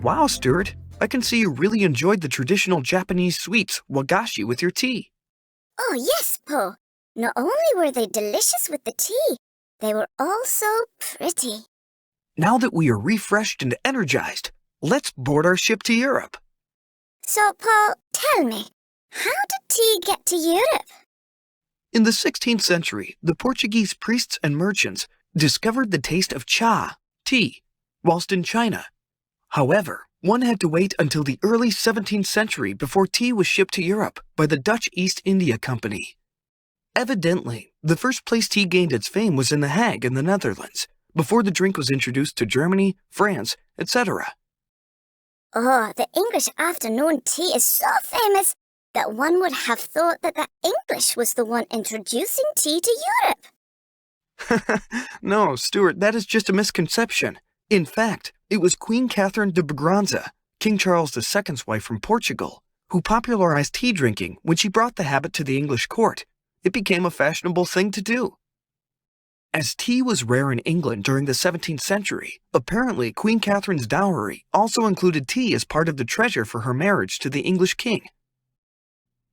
Wow, Stuart, I can see you really enjoyed the traditional Japanese sweets, wagashi, with your tea. Oh, yes, Paul. Not only were they delicious with the tea, they were also pretty. Now that we are refreshed and energized, let's board our ship to Europe. So, Paul, tell me, how did tea get to Europe? In the 16th century, the Portuguese priests and merchants discovered the taste of cha, tea, whilst in China. However, one had to wait until the early 17th century before tea was shipped to Europe by the Dutch East India Company. Evidently, the first place tea gained its fame was in The Hague in the Netherlands, before the drink was introduced to Germany, France, etc. Oh, the English afternoon tea is so famous that one would have thought that the English was the one introducing tea to Europe. No, Stuart, that is just a misconception. In fact, it was Queen Catherine de Braganza, King Charles II's wife from Portugal, who popularized tea drinking when she brought the habit to the English court. It became a fashionable thing to do. As tea was rare in England during the 17th century, apparently Queen Catherine's dowry also included tea as part of the treasure for her marriage to the English king.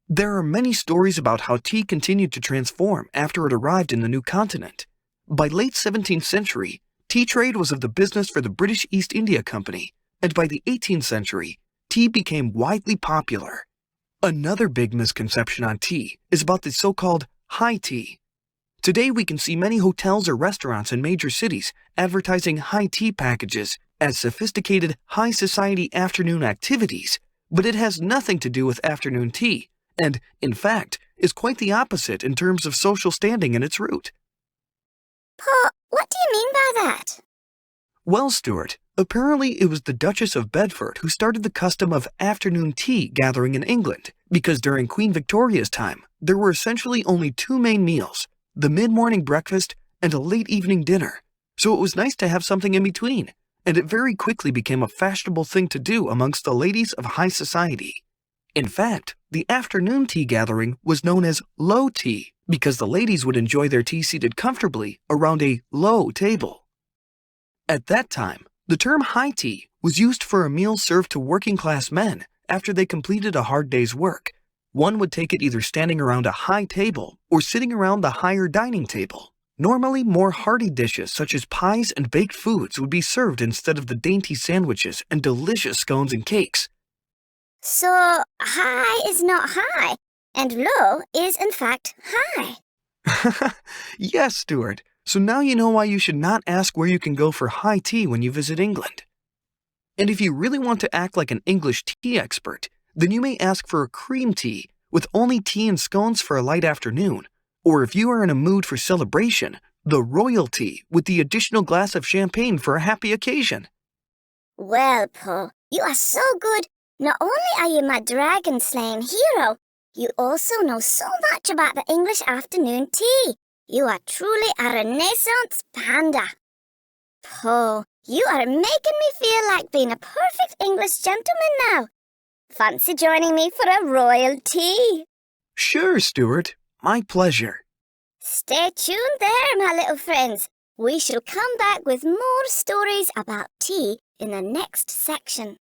There are many stories about how tea continued to transform after it arrived in the new continent. By late 17th century, tea trade was of the business for the British East India Company, and by the 18th century, tea became widely popular. Another big misconception on tea is about the so-called high tea. Today we can see many hotels or restaurants in major cities advertising high tea packages as sophisticated high society afternoon activities, but it has nothing to do with afternoon tea, and, in fact, is quite the opposite in terms of social standing in its root. Paul, what do you mean by that? Well, Stuart, apparently it was the Duchess of Bedford who started the custom of afternoon tea gathering in England, because during Queen Victoria's time, there were essentially only two main meals, the mid-morning breakfast and a late evening dinner, so it was nice to have something in between, and it very quickly became a fashionable thing to do amongst the ladies of high society. In fact, the afternoon tea gathering was known as low tea because the ladies would enjoy their tea seated comfortably around a low table. At that time, the term high tea was used for a meal served to working-class men after they completed a hard day's work. One would take it either standing around a high table or sitting around the higher dining table. Normally, more hearty dishes such as pies and baked foods would be served instead of the dainty sandwiches and delicious scones and cakes. So, high is not high, and low is in fact high. Yes, Stuart. So now you know why you should not ask where you can go for high tea when you visit England. And if you really want to act like an English tea expert, then you may ask for a cream tea with only tea and scones for a light afternoon, or if you are in a mood for celebration, the royal tea with the additional glass of champagne for a happy occasion. Well, Paul, you are so good. Not only are you my dragon-slaying hero, you also know so much about the English afternoon tea. You are truly a Renaissance panda. Paul, you are making me feel like being a perfect English gentleman now. Fancy joining me for a royal tea? Sure, Stuart. My pleasure. Stay tuned there, my little friends. We shall come back with more stories about tea in the next section.